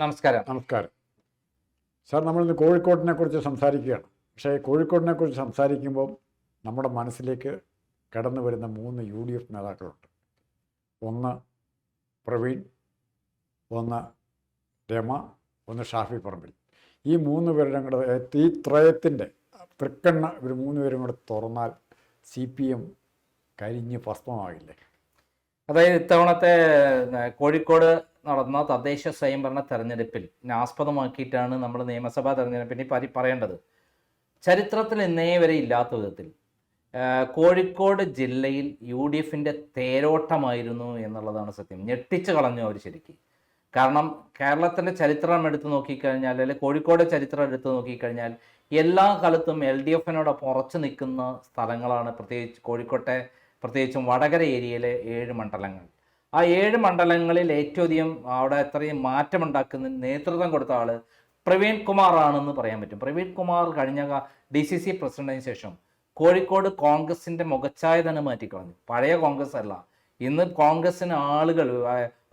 നമസ്കാരം. നമസ്കാരം സാർ. നമ്മളിന്ന് കോഴിക്കോടിനെ കുറിച്ച് സംസാരിക്കുകയാണ്. പക്ഷേ കോഴിക്കോടിനെ കുറിച്ച് സംസാരിക്കുമ്പോൾ നമ്മുടെ മനസ്സിലേക്ക് കടന്നു വരുന്ന 3 UDF നേതാക്കളുണ്ട്. ഒന്ന് പ്രവീൺ, ഒന്ന് രമ, ഒന്ന് ഷാഫി പറമ്പിൽ. ഈ 3 പേരുടെ കൂടെ ഈ ത്രയത്തിൻ്റെ തൃക്കണ്ണ ഇവർ 3 പേരും കൂടെ തുറന്നാൽ CPM കരിഞ്ഞ് ഭസ്മമാകില്ലേ? അതായത് ഇത്തവണത്തെ കോഴിക്കോട് നടന്ന തദ്ദേശ സ്വയംഭരണ തെരഞ്ഞെടുപ്പിൽ ആസ്പദമാക്കിയിട്ടാണ് നമ്മൾ നിയമസഭാ തെരഞ്ഞെടുപ്പിനെ പറയേണ്ടത്. ചരിത്രത്തിൽ ഇന്നേ വരെ ഇല്ലാത്ത വിധത്തിൽ കോഴിക്കോട് ജില്ലയിൽ UDFൻ്റെ തേരോട്ടമായിരുന്നു എന്നുള്ളതാണ് സത്യം. ഞെട്ടിച്ച് കളഞ്ഞു അവർ ശരിക്കും. കാരണം കേരളത്തിൻ്റെ ചരിത്രം എടുത്തു നോക്കിക്കഴിഞ്ഞാൽ, അല്ലെങ്കിൽ കോഴിക്കോട് ചരിത്രം എടുത്തു നോക്കിക്കഴിഞ്ഞാൽ എല്ലാ കാലത്തും LDFനോടൊപ്പം ഉറച്ചു നിൽക്കുന്ന സ്ഥലങ്ങളാണ് പ്രത്യേകിച്ചും വടകര ഏരിയയിലെ 7 മണ്ഡലങ്ങൾ. ആ 7 മണ്ഡലങ്ങളിൽ ഏറ്റവും അധികം അവിടെ അത്രയും മാറ്റമുണ്ടാക്കുന്ന നേതൃത്വം കൊടുത്ത ആൾ പ്രവീൺ കുമാർ ആണെന്ന് പറയാൻ പറ്റും. പ്രവീൺ കുമാർ കഴിഞ്ഞ DCC പ്രസിഡന്റിന് ശേഷം കോഴിക്കോട് കോൺഗ്രസിൻ്റെ മുഖച്ഛായ തന്നെ മാറ്റിക്കളഞ്ഞു. പഴയ കോൺഗ്രസ് അല്ല. ഇന്ന് കോൺഗ്രസിന് ആളുകൾ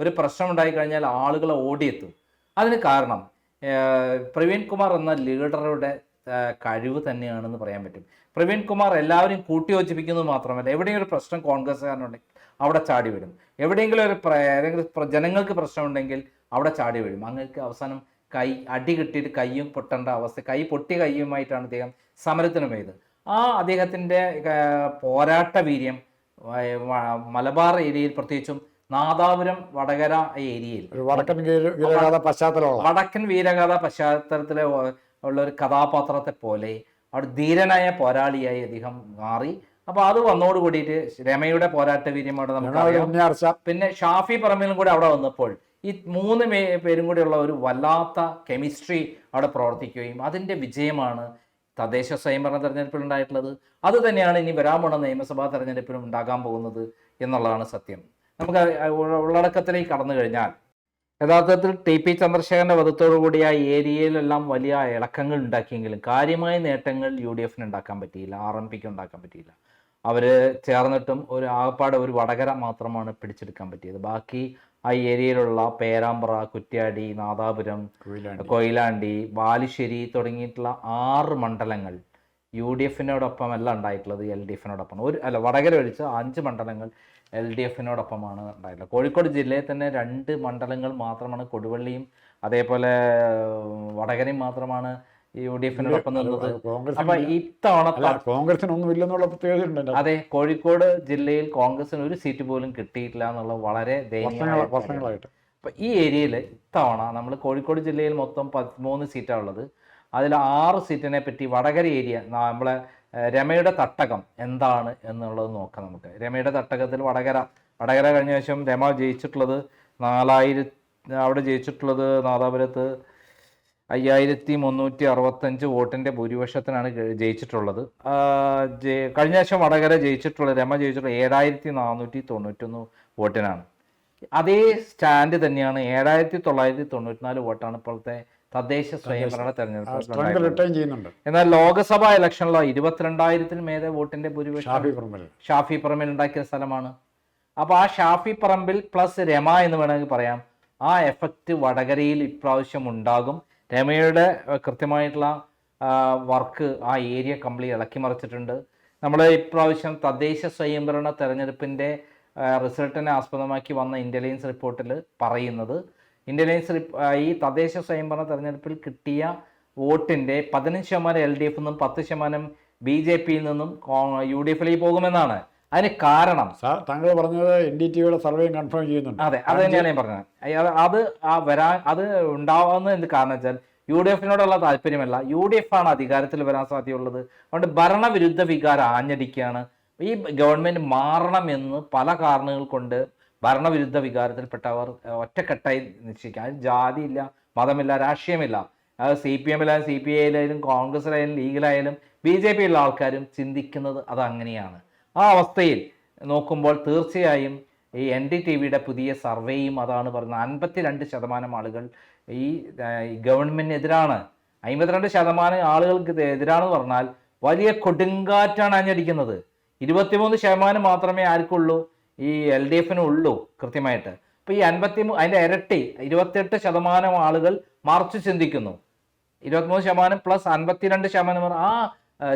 ഒരു പ്രശ്നം ഉണ്ടായി കഴിഞ്ഞാൽ ആളുകളെ ഓടിയെത്തും. അതിന് കാരണം പ്രവീൺ കുമാർ എന്ന ലീഡറുടെ കഴിവ് തന്നെയാണെന്ന് പറയാൻ പറ്റും. പ്രവീൺ കുമാർ എല്ലാവരും കൂട്ടിയോജിപ്പിക്കുന്നത് മാത്രമല്ല, എവിടെയെങ്കിലും ഒരു പ്രശ്നം കോൺഗ്രസ്സുകാരനുണ്ടെങ്കിൽ അവിടെ ചാടി വീഴും. എവിടെയെങ്കിലും ജനങ്ങൾക്ക് പ്രശ്നമുണ്ടെങ്കിൽ അവിടെ ചാടി വീഴും. അങ്ങനെ അവസാനം അടി കിട്ടിയിട്ട് കയ്യും പൊട്ടേണ്ട അവസ്ഥ, പൊട്ടിയ കയ്യുമായിട്ടാണ് അദ്ദേഹം സമരത്തിന് പോയത്. ആ അദ്ദേഹത്തിൻ്റെ പോരാട്ട വീര്യം മലബാർ ഏരിയയിൽ, പ്രത്യേകിച്ചും നാദാപുരം വടകര ഏരിയയിൽ വടക്കൻ വീരഗാഥ പശ്ചാത്തലത്തിലെ ഉള്ള ഒരു കഥാപാത്രത്തെ പോലെ അവിടെ ധീരനായ പോരാളിയായി അദ്ദേഹം മാറി. അപ്പോൾ അത് വന്നോട് കൂടിയിട്ട് രമയുടെ പോരാട്ട വീര്യം അവിടെ നമുക്ക്, പിന്നെ ഷാഫി പറമ്പിലും കൂടെ അവിടെ വന്നപ്പോൾ ഈ 3 പേരും കൂടെയുള്ള ഒരു വല്ലാത്ത കെമിസ്ട്രി അവിടെ പ്രവർത്തിക്കുകയും അതിൻ്റെ വിജയമാണ് തദ്ദേശ സ്വയംഭരണ തെരഞ്ഞെടുപ്പിൽ ഉണ്ടായിട്ടുള്ളത്. അത് തന്നെയാണ് ഇനി വരാൻ പോകുന്ന നിയമസഭാ തെരഞ്ഞെടുപ്പിലും ഉണ്ടാകാൻ പോകുന്നത് എന്നുള്ളതാണ് സത്യം. നമുക്ക് ഉള്ളടക്കത്തിലേക്ക് കടന്നു കഴിഞ്ഞാൽ, യഥാർത്ഥത്തിൽ TP ചന്ദ്രശേഖരൻ്റെ വധത്തോടുകൂടി ആ ഏരിയയിലെല്ലാം വലിയ ഇളക്കങ്ങൾ ഉണ്ടാക്കിയെങ്കിലും കാര്യമായ നേട്ടങ്ങൾ UDFന് ഉണ്ടാക്കാൻ പറ്റിയില്ല, RMPക്ക് ഉണ്ടാക്കാൻ പറ്റിയില്ല. അവർ ചേർന്നിട്ടും ആകപ്പാടെ ഒരു വടകര മാത്രമാണ് പിടിച്ചെടുക്കാൻ പറ്റിയത്. ബാക്കി ആ ഏരിയയിലുള്ള പേരാമ്പ്ര, കുറ്റ്യാടി, നാദാപുരം, കൊയിലാണ്ടി, ബാലുശ്ശേരി തുടങ്ങിയിട്ടുള്ള 6 മണ്ഡലങ്ങൾ UDFനോടൊപ്പമല്ല ഉണ്ടായിട്ടുള്ളത്, LDFനോടൊപ്പം. വടകര ഒഴിച്ച് 5 മണ്ഡലങ്ങൾ LDFനോടൊപ്പമാണ് ഉണ്ടായിട്ടുള്ളത്. കോഴിക്കോട് ജില്ലയിൽ തന്നെ 2 മണ്ഡലങ്ങൾ മാത്രമാണ്, കൊടുവള്ളിയും അതേപോലെ വടകരയും മാത്രമാണ് UDFനോടൊപ്പം നിന്നത്. അപ്പൊ ഇത്തവണ കോൺഗ്രസിനൊന്നുമില്ലെന്നുള്ള പ്രത്യേകത. അതെ, കോഴിക്കോട് ജില്ലയിൽ കോൺഗ്രസിന് ഒരു സീറ്റ് പോലും കിട്ടിയിട്ടില്ല എന്നുള്ളത് വളരെ ദയനീയമായിട്ട്. അപ്പൊ ഈ ഏരിയയിൽ ഇത്തവണ നമ്മൾ കോഴിക്കോട് ജില്ലയിൽ മൊത്തം 13 സീറ്റാണ് ഉള്ളത്. അതിൽ 6 സീറ്റിനെ പറ്റി വടകര ഏരിയ, നമ്മളെ രമയുടെ തട്ടകം എന്താണ് എന്നുള്ളത് നോക്കാം നമുക്ക്. രമയുടെ തട്ടകത്തിൽ വടകര കഴിഞ്ഞ ശേഷം രമ ജയിച്ചിട്ടുള്ളത് 4000, അവിടെ ജയിച്ചിട്ടുള്ളത് നാദാപുരത്ത് 5365 വോട്ടിൻ്റെ ഭൂരിപക്ഷത്തിനാണ് ജയിച്ചിട്ടുള്ളത്. കഴിഞ്ഞ ശേഷം വടകര ജയിച്ചിട്ടുള്ളത്, രമ ജയിച്ചിട്ടുള്ളത് 7491 വോട്ടിനാണ്. അതേ സ്റ്റാൻഡ് തന്നെയാണ്, 7994 വോട്ടാണ് ഇപ്പോഴത്തെ തദ്ദേശ സ്വയംഭരണ തെരഞ്ഞെടുപ്പ്. എന്നാൽ ലോക്സഭാ ഇലക്ഷനിലോ 22,000-ൽ മേലെ വോട്ടിന്റെ ഭൂരിപക്ഷം ഷാഫി പറമ്പിൽ ഉണ്ടാക്കിയ സ്ഥലമാണ്. അപ്പോൾ ആ ഷാഫി പറമ്പിൽ പ്ലസ് രമ എന്ന് വേണമെങ്കിൽ പറയാം. ആ എഫക്റ്റ് വടകരയിൽ ഇപ്രാവശ്യം ഉണ്ടാകും. രമയുടെ കൃത്യമായിട്ടുള്ള വർക്ക് ആ ഏരിയ കംപ്ലീറ്റ് ഇളക്കി മറിച്ചിട്ടുണ്ട്. നമ്മൾ ഇപ്രാവശ്യം തദ്ദേശ സ്വയംഭരണ തെരഞ്ഞെടുപ്പിൻ്റെ റിസൾട്ടിനെ ആസ്പദമാക്കി വന്ന ഇന്റലിജൻസ് റിപ്പോർട്ടിൽ പറയുന്നത്, ഈ തദ്ദേശ സ്വയംഭരണ തെരഞ്ഞെടുപ്പിൽ കിട്ടിയ വോട്ടിൻ്റെ 15% LDF നിന്നും 10% BJPയിൽ നിന്നും UDFിലേക്ക് പോകുമെന്നാണ്. അതിന് കാരണം താങ്കൾ പറഞ്ഞത് NDTVയുടെ സർവേയും കൺഫേം ചെയ്യുന്നുണ്ട്. അതെ, അത് തന്നെയാണ് ഞാൻ പറഞ്ഞത്. അത് ഉണ്ടാവുന്ന എന്ത് കാരണം വെച്ചാൽ UDFനോടുള്ള താല്പര്യമല്ല, UDF ആണ് അധികാരത്തിൽ വരാൻ സാധ്യതയുള്ളത്. അതുകൊണ്ട് ഭരണവിരുദ്ധ വികാരം ആഞ്ഞടിക്കുകയാണ്. ഈ ഗവൺമെന്റ് മാറണമെന്ന് പല കാരണങ്ങൾ കൊണ്ട് ഭരണവിരുദ്ധ വികാരത്തിൽപ്പെട്ടവർ ഒറ്റക്കെട്ടായി നിശ്ചയിക്കുക. അതിന് ജാതിയില്ല, മതമില്ല, രാഷ്ട്രീയമില്ല. അത് CPMലായാലും CPIയിലായാലും കോൺഗ്രസിലായാലും ലീഗിലായാലും BJPയിലുള്ള ആൾക്കാരും ചിന്തിക്കുന്നത് അത് അങ്ങനെയാണ്. ആ അവസ്ഥയിൽ നോക്കുമ്പോൾ തീർച്ചയായും ഈ NDTVയുടെ പുതിയ സർവേയും അതാണ് പറയുന്നത്. 52% ആളുകൾ ഈ ഗവൺമെന്റിനെതിരാണ്. 52% ആളുകൾക്ക് എതിരാണെന്ന് പറഞ്ഞാൽ വലിയ കൊടുങ്കാറ്റാണ് ആഞ്ഞടിക്കുന്നത്. 23% മാത്രമേ ആർക്കുള്ളൂ, ഈ LDFന് ഉള്ളൂ കൃത്യമായിട്ട്. അപ്പോൾ ഈ അതിൻ്റെ ഇരട്ടി 28% ആളുകൾ മറിച്ച് ചിന്തിക്കുന്നു. 23% പ്ലസ് 52%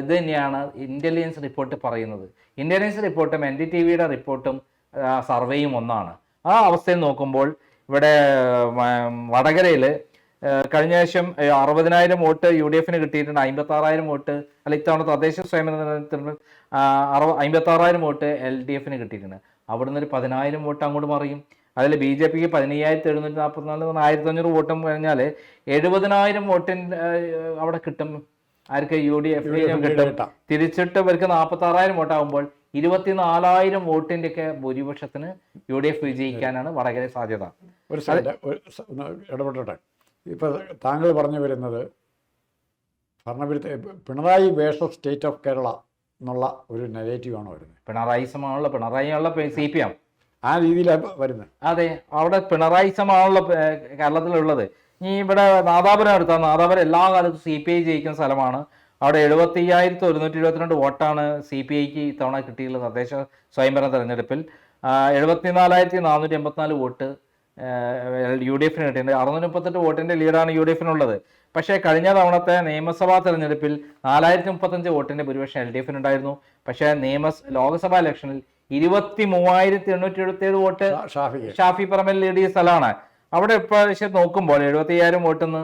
ഇത് തന്നെയാണ് ഇന്റലിജൻസ് റിപ്പോർട്ട് പറയുന്നത്. ഇന്റലിജൻസ് റിപ്പോർട്ടും NDTVയുടെ റിപ്പോർട്ടും സർവേയും ഒന്നാണ്. ആ അവസ്ഥയിൽ നോക്കുമ്പോൾ ഇവിടെ വടകരയിൽ കഴിഞ്ഞ ശേഷം 60,000 വോട്ട് UDF കിട്ടിയിട്ടുണ്ട്, 56,000 വോട്ട് അല്ല ഇത്തവണ തദ്ദേശ സ്വയംഭരണ 56,000 വോട്ട് LDF കിട്ടിയിട്ടുണ്ട്. അവിടുന്ന് ഒരു 10,000 വോട്ട് അങ്ങോട്ട് മറിയും. അതിൽ BJP 15,744 1,500 വോട്ടും കഴിഞ്ഞാൽ 70,000 വോട്ടിന് അവിടെ കിട്ടും. ആർക്ക്? UDF കിട്ടും. തിരിച്ചിട്ട് ഇവർക്ക് 46,000 വോട്ടാകുമ്പോൾ 24,000 വോട്ടിന്റെ ഒക്കെ ഭൂരിപക്ഷത്തിന് UDF വിജയിക്കാനാണ് വടകര സാധ്യത. ഒരു ഇടപെട്ടോട്ടെ. ഇപ്പൊ താങ്കൾ പറഞ്ഞു വരുന്നത് Pinarayi versus state of Kerala എന്നുള്ള ഒരു നെഗറ്റീവാണ് വരുന്നത്. പിണറായിയാണല്ലോ CPM ആ രീതിയിലാണ് വരുന്നത്. അതെ, അവിടെ പിണറായിസമാണല്ലോ കേരളത്തിലുള്ളത്. ഇനി ഇവിടെ നാദാപുരം എടുത്താൽ നാദാപുരം എല്ലാ കാലത്തും CPI ജയിക്കുന്ന സ്ഥലമാണ്. അവിടെ 75,172 വോട്ടാണ് CPIക്ക് ഇത്തവണ കിട്ടിയിട്ടുള്ളത് തദ്ദേശ സ്വയംഭരണ തെരഞ്ഞെടുപ്പിൽ. 74,484 വോട്ട് UDF കിട്ടിയിട്ടുണ്ട്. 638 വോട്ടിന്റെ ലീഡാണ് UDF പക്ഷേ കഴിഞ്ഞ തവണത്തെ നിയമസഭാ തെരഞ്ഞെടുപ്പിൽ 4,035 വോട്ടിന്റെ ഭൂരിപക്ഷം LDF ഉണ്ടായിരുന്നു. പക്ഷേ ലോക്സഭാ ഇലക്ഷനിൽ 23,877 വോട്ട് ഷാഫി പറമ്പിൽ ലീഡ് ചെയ്ത സ്ഥലമാണ്. അവിടെ ഇപ്രാവശ്യം നോക്കുമ്പോൾ 75,000 വോട്ടിന്ന്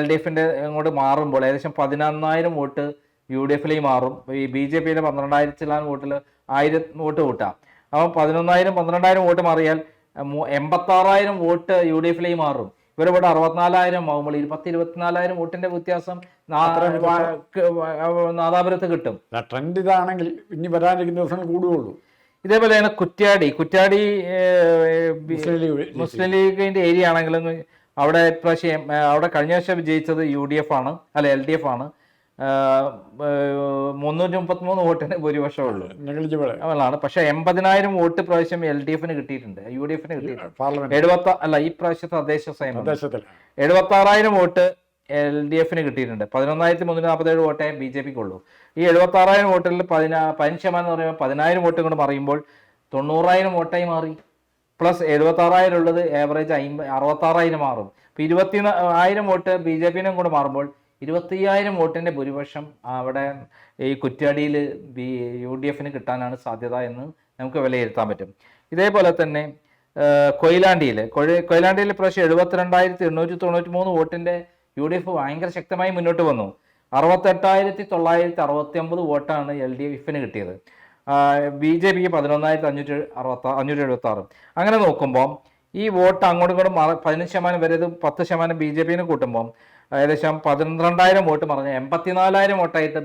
LDFന്റെ ഇങ്ങോട്ട് മാറുമ്പോൾ ഏകദേശം 11,000 വോട്ട് UDF മാറും. ഈ BJPയുടെ 12,000 വോട്ടിൽ 1,000 വോട്ട് കൂട്ടാം. അപ്പം 11,000 12,000 വോട്ട് മാറിയാൽ 86,000 വോട്ട് UDF മാറും. ഇവരിവിടെ 64,000 ആകുമ്പോൾ 24,000 വോട്ടിന്റെ വ്യത്യാസം നാദാപുരത്ത് കിട്ടും. ട്രെൻഡ് ഇതാണെങ്കിൽ ഇനി വരാനിരിക്കുന്ന ദിവസങ്ങൾ കൂടുകയുള്ളൂ. ഇതേപോലെയാണ് കുറ്റ്യാടി മുസ്ലിം ലീഗിന്റെ ഏരിയ ആണെങ്കിലും അവിടെ ഇപ്രാവശ്യം അവിടെ കഴിഞ്ഞ വർഷം വിജയിച്ചത് UDF ആണ്, അല്ല LDF ആണ്. 333 വോട്ടിന് ഭൂരിപക്ഷമുള്ളൂ ആണ്. പക്ഷെ 80,000 വോട്ട് പ്രാവശ്യം LDF കിട്ടിയിട്ടുണ്ട്, UDF കിട്ടിയിട്ടുണ്ട്. ഈ പ്രാവശ്യത്തെ തദ്ദേശ സ്വയംഭരണ 76,000 വോട്ട് LDF കിട്ടിയിട്ടുണ്ട്. 11,347 വോട്ടേ BJPക്കുള്ളൂ. ഈ 76,000 വോട്ടിൽ 15% എന്ന് പറയുമ്പോൾ 10,000 വോട്ട് കൊണ്ട് മറിയുമ്പോൾ 90,000 വോട്ടായി മാറി. പ്ലസ് 76,000 ഉള്ളത് ആവറേജ് 66,000 മാറും. ഇപ്പം 20,000 വോട്ട് BJPനെ കൊണ്ട് മാറുമ്പോൾ 25,000 വോട്ടിന്റെ ഭൂരിപക്ഷം അവിടെ ഈ കുറ്റ്യാടിയിൽ UDF കിട്ടാനാണ് സാധ്യത എന്ന് നമുക്ക് വിലയിരുത്താൻ പറ്റും. ഇതേപോലെ തന്നെ കൊയിലാണ്ടിയിൽ പ്രാവശ്യം 72,893 വോട്ടിന്റെ UDF ഭയങ്കര ശക്തമായി മുന്നോട്ട് വന്നു. 68,969 വോട്ടാണ് LDF കിട്ടിയത്. BJPക്ക് 11,576. അങ്ങനെ നോക്കുമ്പോൾ ഈ വോട്ട് അങ്ങോട്ടും ഇങ്ങോട്ടും 15% വരെ 10% BJPന് കൂട്ടുമ്പോൾ ഏകദേശം 12,000 വോട്ട് മറിഞ്ഞ് 84,000 വോട്ടായിട്ട്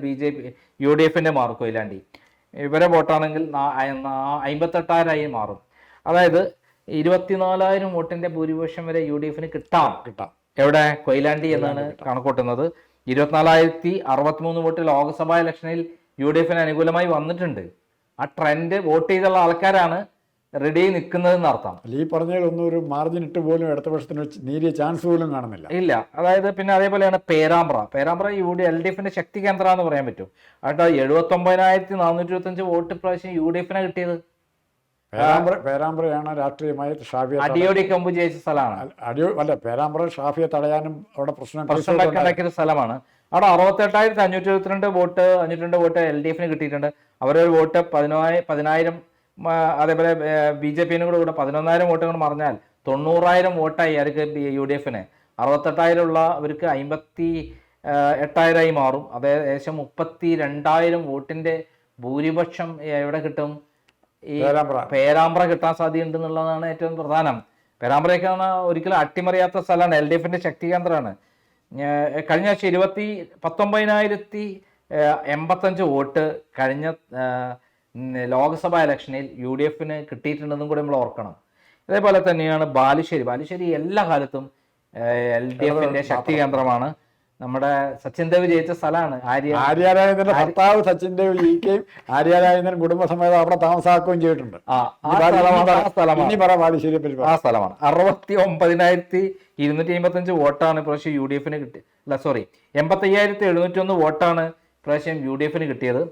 UDF മാറും കൊയിലാണ്ടി. ഇവരെ വോട്ടാണെങ്കിൽ 58,000 മാറും. അതായത് 24,000 വോട്ടിന്റെ ഭൂരിപക്ഷം വരെ UDF കിട്ടാം. എവിടെ? കൊയിലാണ്ടി എന്നാണ് കണക്കൂട്ടുന്നത്. 24,063 വോട്ട് ലോക്സഭാ ഇലക്ഷനിൽ UDF അനുകൂലമായി വന്നിട്ടുണ്ട്. ആ ട്രെൻഡ് വോട്ട് ചെയ്തുള്ള ആൾക്കാരാണ് റെഡി നിൽക്കുന്നതെന്ന് അർത്ഥം. ഈ പറഞ്ഞൊന്നും ഒരു മാർജിൻ ഇട്ട് പോലും ഇടത്ത പക്ഷത്തിന് നേരിയ ചാൻസ് പോലും കാണുന്നില്ല. ഇല്ല. അതായത് പിന്നെ അതേപോലെയാണ് പേരാമ്പ്ര LDF ശക്തി കേന്ദ്രം എന്ന് പറയാൻ പറ്റും. അവിടെ 79,425 വോട്ട് പ്രാവശ്യം UDF കിട്ടിയത്. പേരാമ്പ്രയാണ് രാഷ്ട്രീയമായി അടിയോടി കമ്പ് ജയിച്ച സ്ഥലമാണ്. പേരാമ്പ്ര ഷാഫിയെ തടയാനും അവിടെ പ്രശ്നം ഉണ്ടാക്കിയ സ്ഥലമാണ്. അവിടെ 68,572 വോട്ട് 502 വോട്ട് LDF കിട്ടിയിട്ടുണ്ട്. അവരൊരു വോട്ട് 10,000. അതേപോലെ BJPനും കൂടെ 11,000 വോട്ട് കൊണ്ട് മറിഞ്ഞാൽ 90,000 വോട്ടായി അവർക്ക് UDF. 68,000 ഉള്ളവർക്ക് 58,000 മാറും. അതായത് ഏകദേശം 32,000 വോട്ടിന്റെ ഭൂരിപക്ഷം എവിടെ കിട്ടും? ഈ പേരാമ്പ്ര കിട്ടാൻ സാധ്യതയുണ്ട് എന്നുള്ളതാണ് ഏറ്റവും പ്രധാനം. പേരാമ്പ്രയൊക്കെ ഒരിക്കലും അട്ടിമറിയാത്ത സ്ഥലമാണ്, LDF ശക്തി കേന്ദ്രമാണ്. കഴിഞ്ഞ വർഷം 19,085 വോട്ട് കഴിഞ്ഞ ലോക്സഭാ ഇലക്ഷനിൽ UDF കിട്ടിയിട്ടുണ്ടെന്നും കൂടെ നമ്മൾ ഓർക്കണം. അതേപോലെ തന്നെയാണ് ബാലുശ്ശേരി എല്ലാ കാലത്തും LDF ശക്തി കേന്ദ്രമാണ്. നമ്മുടെ സച്ചിൻ ദേവ് ജയിച്ച സ്ഥലമാണ്. ആര്യാരാജേന്ദ്രന്റെ ഭർത്താവ് സച്ചിൻ ദേവ് ജയിക്കുകയും ആര്യാരാജേന്ദ്രൻ കുടുംബസമേതം അവിടെ താമസാക്കുകയും ചെയ്തിട്ടുണ്ട്. ആ സ്ഥലമാണ്. 69,255 വോട്ടാണ് ഇപ്രാവശ്യം UDF കിട്ടി. 85,701 വോട്ടാണ് ഇപ്രാവശ്യം UDF കിട്ടിയത്.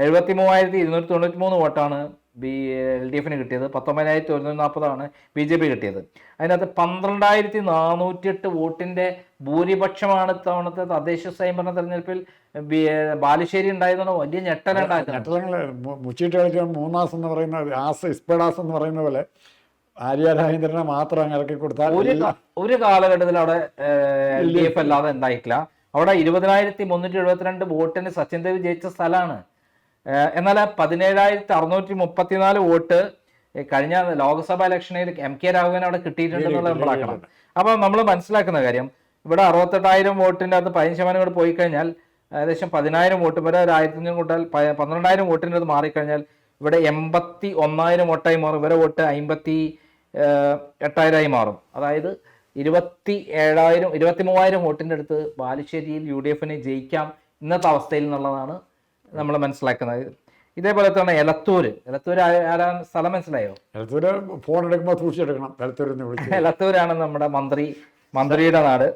73,293 വോട്ടാണ് LDF കിട്ടിയത്, 19,140 BJP കിട്ടിയത്. അതിനകത്ത് 12,408 വോട്ടിന്റെ ഭൂരിപക്ഷമാണ് ഇത്തവണത്തെ തദ്ദേശ സ്വയംഭരണ തെരഞ്ഞെടുപ്പിൽ ബാലുശ്ശേരി ഉണ്ടായതാണ് വലിയ ഞെട്ടലുണ്ടാക്കുന്നത്. മുച്ചിട്ട് കളിക്കാൻ മൂന്നാസ് എന്ന് പറയുന്ന ആസ് ഇസ്പെഡാസ് എന്ന് പറയുന്ന പോലെ ആര്യ രാജേന്ദ്രനെ മാത്രം അങ്ങ് ഇറക്കി കൊടുത്താൽ ഒരു കാലഘട്ടത്തിൽ അവിടെ LDF അല്ലാതെ ഉണ്ടായിട്ടില്ല. അവിടെ 20,372 വോട്ടിന് സച്ചിൻ ദേവ് ജയിച്ച സ്ഥലമാണ്. എന്നാൽ 17,634 വോട്ട് കഴിഞ്ഞ ലോക്സഭാ ഇലക്ഷനിൽ MK രാഘവൻ അവിടെ കിട്ടിയിട്ടുണ്ടെന്നുള്ളത് നമ്മൾ ആക്കണം. അപ്പൊ നമ്മൾ മനസ്സിലാക്കുന്ന കാര്യം, ഇവിടെ 68,000 വോട്ടിൻ്റെ അകത്ത് 15% കൂടെ പോയി കഴിഞ്ഞാൽ ഏകദേശം 10,000 വോട്ട് വരെ 1,500 കൂട്ടാൽ 12,000 വോട്ടിൻ്റെ അത് മാറിക്കഴിഞ്ഞാൽ ഇവിടെ 81,000 വോട്ടായി മാറും. ഇവരെ വോട്ട് 58,000 മാറും. അതായത് 23,000 വോട്ടിൻ്റെ അടുത്ത് ബാലുശ്ശേരിയിൽ UDF ജയിക്കാം ഇന്നത്തെ അവസ്ഥയിൽ എന്നുള്ളതാണ് നമ്മൾ മനസ്സിലാക്കുന്നത്. ഇതേപോലെ തന്നെ എലത്തൂർ ആരാ സ്ഥലം മനസ്സിലായോ? എലത്തൂര് ഫോൺ എടുക്കുമ്പോൾ സൂക്ഷിച്ചെടുക്കണം. എലത്തൂരാണ് നമ്മുടെ മന്ത്രിയുടെ നാട്,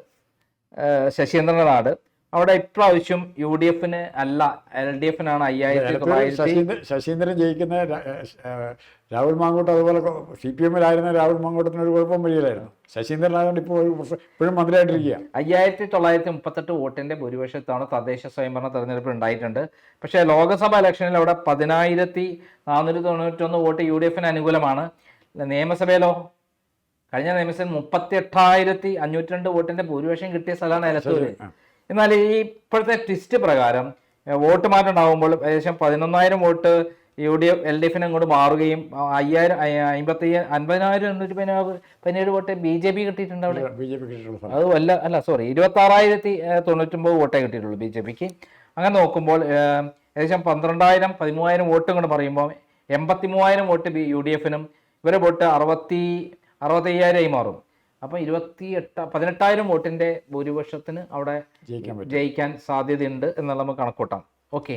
ശശീന്ദ്രന്റെ നാട്. അവിടെ ഇപ്രാവശ്യം UDF അല്ല LDF 5,900. ശശീന്ദ്രൻ ജയിക്കുന്ന രാഹുൽ മാങ്കൂട്ട്, അതുപോലെ CPM-ലായിരുന്ന രാഹുൽ മാങ്കൂട്ടത്തിന് ഒരു കുഴപ്പം വരികയില്ലായിരുന്നു. ശശീന്ദ്രനായതുകൊണ്ട് ഇപ്പോൾ ഇപ്പോഴും മന്ത്രിയായിട്ടിരിക്കുക. 5,938 വോട്ടിന്റെ ഭൂരിപക്ഷത്താണ് തദ്ദേശ സ്വയംഭരണ തെരഞ്ഞെടുപ്പ് ഉണ്ടായിട്ടുണ്ട്. പക്ഷേ ലോക്സഭാ ഇലക്ഷനിൽ അവിടെ 10,491 വോട്ട് UDF അനുകൂലമാണ്. നിയമസഭയിലോ കഴിഞ്ഞ നിയമസഭയിൽ 38,502 വോട്ടിന്റെ ഭൂരിപക്ഷം കിട്ടിയ സ്ഥലമാണ് എലത്തൂര്. എന്നാൽ ഈ ഇപ്പോഴത്തെ ട്വിസ്റ്റ് പ്രകാരം വോട്ട് മാറ്റം ഉണ്ടാകുമ്പോൾ ഏകദേശം 11,000 വോട്ട് LDF അങ്ങോട്ട് മാറുകയും 50,817 വോട്ട് BJP കിട്ടിയിട്ടുണ്ട് അവിടെ. അത് 26,099 വോട്ടേ കിട്ടിയിട്ടുള്ളൂ BJPക്ക്. അങ്ങനെ നോക്കുമ്പോൾ ഏകദേശം 13,000 വോട്ടും കൊണ്ട് പറയുമ്പോൾ 83,000 വോട്ട് UDF ഇവരെ വോട്ട് 65,000 മാറും. അപ്പം 18,000 വോട്ടിന്റെ ഭൂരിപക്ഷത്തിന് അവിടെ ജയിക്കാൻ സാധ്യതയുണ്ട് എന്നുള്ള നമുക്ക് കണക്കൂട്ടാം. ഓക്കെ,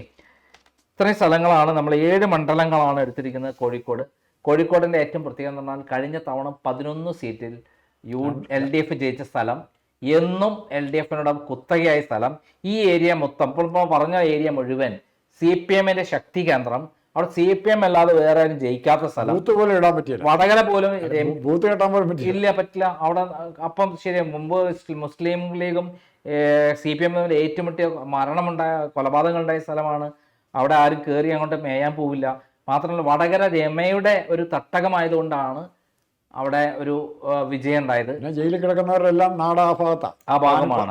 ഇത്രയും സ്ഥലങ്ങളാണ് നമ്മൾ 7 മണ്ഡലങ്ങളാണ് എടുത്തിരിക്കുന്നത്. കോഴിക്കോടിന്റെ ഏറ്റവും പ്രത്യേകത എന്ന് പറഞ്ഞാൽ കഴിഞ്ഞ തവണ 11 സീറ്റിൽ LDF ജയിച്ച സ്ഥലം, എന്നും LDF കുത്തകയായ സ്ഥലം. ഈ ഏരിയ മൊത്തം ഇപ്പോൾ പറഞ്ഞ ഏരിയ മുഴുവൻ CPM ശക്തി കേന്ദ്രം. അവിടെ CPM അല്ലാതെ വേറെ ആരും ജയിക്കാത്ത സ്ഥലം. വടകര പോലും ഇല്ല, പറ്റില്ല അവിടെ. അപ്പം ശരി, മുമ്പ് മുസ്ലിം ലീഗും CPM ഏറ്റുമുട്ടിയ കൊലപാതകങ്ങളുണ്ടായ സ്ഥലമാണ്. അവിടെ ആരും കയറി അങ്ങോട്ട് മേയാൻ പോവില്ല. മാത്രമല്ല വടകര രമയുടെ ഒരു തട്ടകമായതുകൊണ്ടാണ് അവിടെ ഒരു വിജയം ഉണ്ടായത്. ജയിലിൽ കിടക്കുന്നവരെല്ലാം നാട് ആ ഭാഗമാണ്.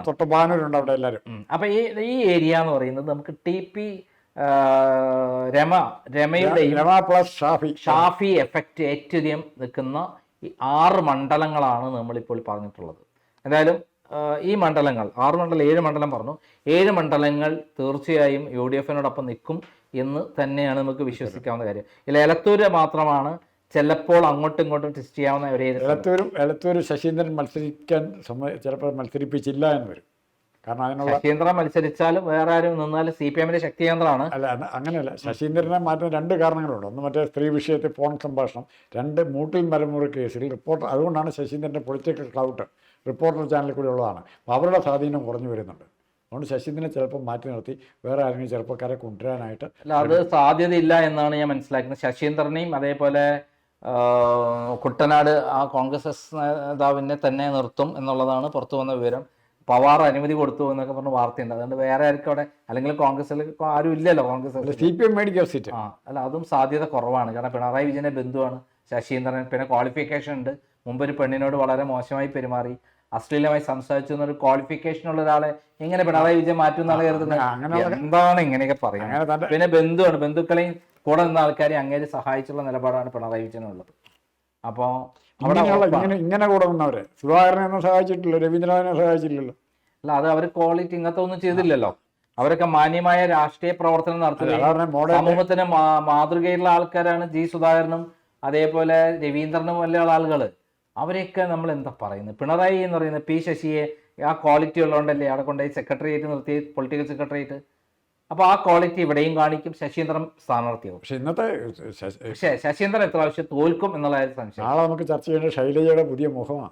അവിടെ എല്ലാവരും. അപ്പൊ ഈ ഏരിയ എന്ന് പറയുന്നത് നമുക്ക് TP രമയുടെയും ഷാഫി എഫക്റ്റ് ഏറ്റവും നിൽക്കുന്ന ഈ 6 മണ്ഡലങ്ങളാണ് നമ്മളിപ്പോൾ പറഞ്ഞിട്ടുള്ളത്. എന്തായാലും ഈ മണ്ഡലങ്ങൾ 6 മണ്ഡലം 7 മണ്ഡലം പറഞ്ഞു. 7 മണ്ഡലങ്ങൾ തീർച്ചയായും UDF നിൽക്കും എന്ന് തന്നെയാണ് നമുക്ക് വിശ്വസിക്കാവുന്ന കാര്യം. ഇതിൽ എലത്തൂര് മാത്രമാണ് ചിലപ്പോൾ അങ്ങോട്ടും ഇങ്ങോട്ടും ടെസ്റ്റ് ചെയ്യാവുന്ന ഒരു എലത്തൂര് ശശീന്ദ്രൻ മത്സരിക്കാൻ ചിലപ്പോൾ മത്സരിപ്പിച്ചില്ല എന്ന് വരും. കാരണം അതിനുള്ള ശശീന്ദ്രൻ മത്സരിച്ചാലും വേറെ ആരും നിന്നാലും CPM ശക്തി കേന്ദ്രമാണ്. അല്ല, അങ്ങനെയല്ല. ശശീന്ദ്രനെ മാറ്റുന്ന 2 കാരണങ്ങളുണ്ട്. ഒന്ന് മറ്റേ സ്ത്രീ വിഷയത്തിൽ ഫോൺ സംഭാഷണം, 2 മൂട്ടിൽ മരമുറി കേസിൽ റിപ്പോർട്ടർ. അതുകൊണ്ടാണ് ശശീന്ദ്രൻ്റെ പൊളിറ്റിക്കൽ ക്ലൗട്ട് റിപ്പോർട്ടർ ചാനലിൽ കൂടി ഉള്ളതാണ്. അപ്പോൾ അവരുടെ സ്വാധീനം കുറഞ്ഞു വരുന്നുണ്ട്. അതുകൊണ്ട് ശശീന്ദ്രനെ ചിലപ്പോൾ മാറ്റി നിർത്തി വേറെ ആരെങ്കിലും ചെറുപ്പക്കാരെ കൊണ്ടുവരാനായിട്ട് അല്ല, അത് സാധ്യതയില്ല എന്നാണ് ഞാൻ മനസ്സിലാക്കുന്നത്. ശശീന്ദ്രനെയും അതേപോലെ കുട്ടനാട് ആ കോൺഗ്രസ് നേതാവിനെ തന്നെ നിർത്തും എന്നുള്ളതാണ് പുറത്തു വന്ന വിവരം. പവാർ അനുമതി കൊടുത്തു എന്നൊക്കെ പറഞ്ഞ വാർത്തയുണ്ട്. അതുകൊണ്ട് വേറെ ആർക്കും അവിടെ, അല്ലെങ്കിൽ കോൺഗ്രസിൽ ആരും ഇല്ലല്ലോ കോൺഗ്രസ്. CPM മേടിക്കാൻ സീറ്റ്. അല്ല, അതും സാധ്യത കുറവാണ്. കാരണം പിണറായി വിജയന്റെ ബന്ധുവാണ് ശശീന്ദ്രൻ. പിന്നെ ക്വാളിഫിക്കേഷൻ ഉണ്ട്. മുമ്പ് ഒരു പെണ്ണിനോട് വളരെ മോശമായി പെരുമാറി, അശ്ലീലമായി സംസാരിച്ചു എന്നൊരു ക്വാളിഫിക്കേഷൻ ഉള്ള ഒരാളെ എങ്ങനെ പിണറായി വിജയൻ മാറ്റും എന്നാണ് കരുതുന്നത്. എന്താണ് ഇങ്ങനെയൊക്കെ പറയുന്നത്? പിന്നെ ബന്ധുവാണ്, ബന്ധുക്കളെയും കൂടെ നിന്ന ആൾക്കാരെ അങ്ങേര് സഹായിച്ചുള്ള നിലപാടാണ് പിണറായി വിജയനുള്ളത്. അപ്പോ ഇങ്ങനെ കൂടെ നിന്നവരെ സുധാകരനെ സഹായിച്ചിട്ടില്ല, രവീന്ദ്രനാഥനെ സഹായിച്ചില്ലല്ലോ. അല്ല, അത് അവർ ക്വാളിറ്റി ഇങ്ങനത്തെ ഒന്നും ചെയ്തില്ലല്ലോ. അവരൊക്കെ മാന്യമായ രാഷ്ട്രീയ പ്രവർത്തനം നടത്തുകയും സമൂഹത്തിന് മാതൃകയുള്ള ആൾക്കാരാണ് G സുധാകരനും അതേപോലെ രവീന്ദ്രനും പോലെയുള്ള ആളുകൾ. അവരെയൊക്കെ നമ്മൾ എന്താ പറയുന്നത്? പിണറായി എന്ന് പറയുന്നത് P ശശിയെ ആ ക്വാളിറ്റി ഉള്ളതുകൊണ്ടല്ലേ അവിടെ കൊണ്ടുപോയി സെക്രട്ടേറിയറ്റ് നിർത്തി, പൊളിറ്റിക്കൽ സെക്രട്ടേറിയറ്റ്. അപ്പോൾ ആ ക്വാളിറ്റി ഇവിടെയും കാണിക്കും. ശശീന്ദ്രൻ സ്ഥാനാർത്ഥിയാവും. പക്ഷേ ശശീന്ദ്രൻ എത്ര പ്രാവശ്യം തോൽക്കും എന്നുള്ള സംശയം. നാളെ നമുക്ക് ചർച്ച ചെയ്യേണ്ട ശൈലജയുടെ പുതിയ മുഖമാണ്.